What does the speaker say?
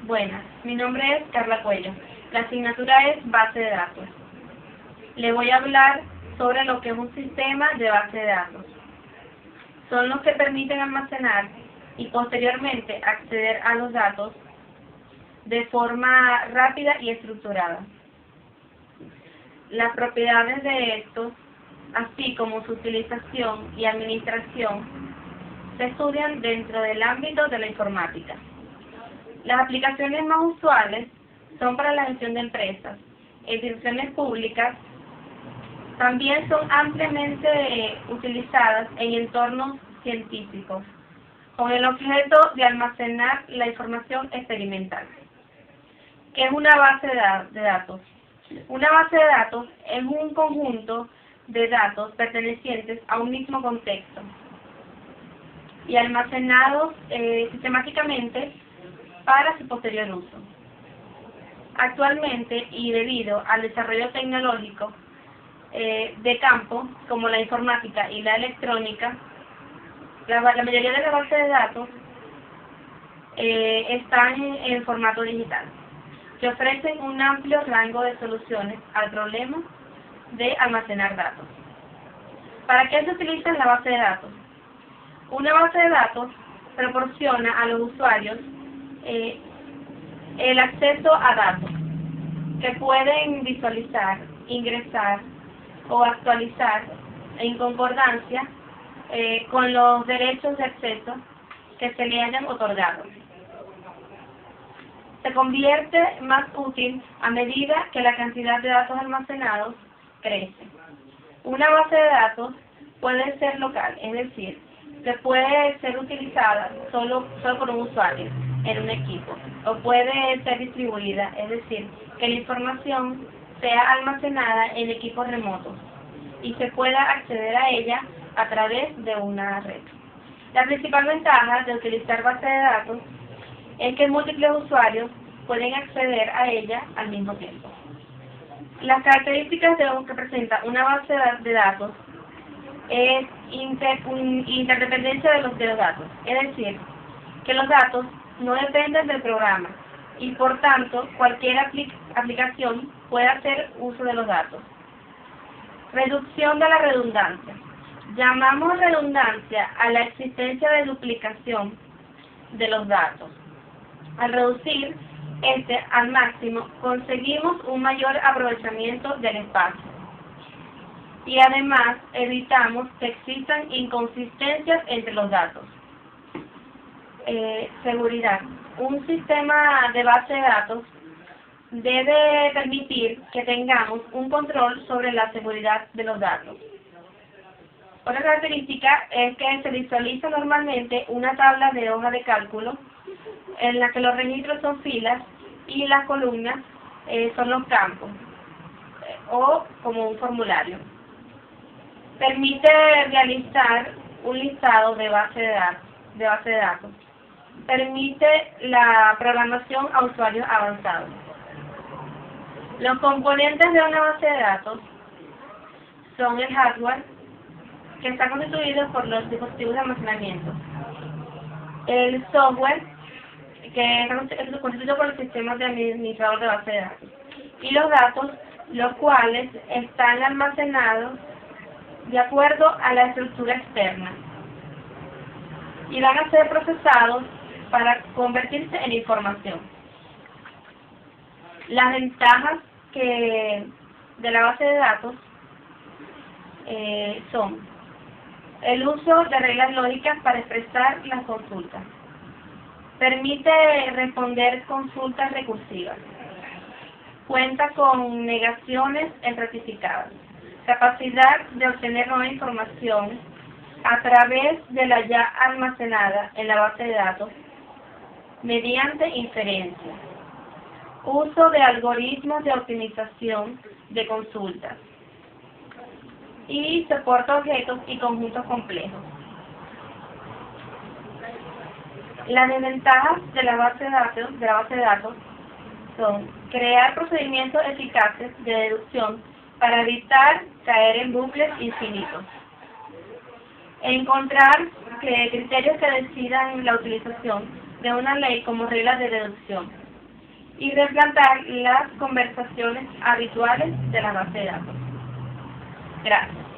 Buenas, mi nombre es Carla Cuello. La asignatura es Base de Datos. Le voy a hablar sobre lo que es un sistema de base de datos. Son los que permiten almacenar y posteriormente acceder a los datos de forma rápida y estructurada. Las propiedades de estos, así como su utilización y administración, se estudian dentro del ámbito de la informática. Las aplicaciones más usuales son para la gestión de empresas, instituciones públicas. También son ampliamente utilizadas en entornos científicos, con el objeto de almacenar la información experimental. ¿Qué es una base de datos? Una base de datos es un conjunto de datos pertenecientes a un mismo contexto y almacenados sistemáticamente para su posterior uso. Actualmente, y debido al desarrollo tecnológico de campo, como la informática y la electrónica, la mayoría de las bases de datos están en formato digital, que ofrecen un amplio rango de soluciones al problema de almacenar datos. ¿Para qué se utiliza la base de datos? Una base de datos proporciona a los usuarios el acceso a datos que pueden visualizar, ingresar o actualizar en concordancia con los derechos de acceso que se le hayan otorgado. Se convierte más útil a medida que la cantidad de datos almacenados crece. Una base de datos puede ser local, es decir, que puede ser utilizada solo por un usuario en un equipo, o puede ser distribuida, es decir, que la información sea almacenada en equipos remotos y se pueda acceder a ella a través de una red. La principal ventaja de utilizar base de datos es que múltiples usuarios pueden acceder a ella al mismo tiempo. Las características que presenta una base de datos es interdependencia de los datos, es decir, que los datos no dependen del programa y por tanto cualquier aplicación puede hacer uso de los datos. Reducción de la redundancia. Llamamos redundancia a la existencia de duplicación de los datos. Al reducir este al máximo, conseguimos un mayor aprovechamiento del espacio. Y además evitamos que existan inconsistencias entre los datos. Seguridad. Un sistema de base de datos debe permitir que tengamos un control sobre la seguridad de los datos. Otra característica es que se visualiza normalmente una tabla de hoja de cálculo en la que los registros son filas y las columnas son los campos, o como un formulario. Permite realizar un listado de base de datos. Permite la programación a usuarios avanzados. Los componentes de una base de datos son el hardware, que está constituido por los dispositivos de almacenamiento, el software, que está constituido por los sistemas de administrador de base de datos, y los datos, los cuales están almacenados de acuerdo a la estructura externa y van a ser procesados para convertirse en información. Las ventajas de la base de datos son el uso de reglas lógicas para expresar las consultas. Permite responder consultas recursivas. Cuenta con negaciones rectificadas. Capacidad de obtener nueva información a través de la ya almacenada en la base de datos mediante inferencia. Uso de algoritmos de optimización de consultas. Y soporta objetos y conjuntos complejos. Las desventajas de la base de datos son crear procedimientos eficaces de deducción para evitar caer en bucles infinitos. Encontrar criterios que decidan la utilización de una ley como reglas de deducción y reemplazar las conversaciones habituales de la base de datos. Gracias.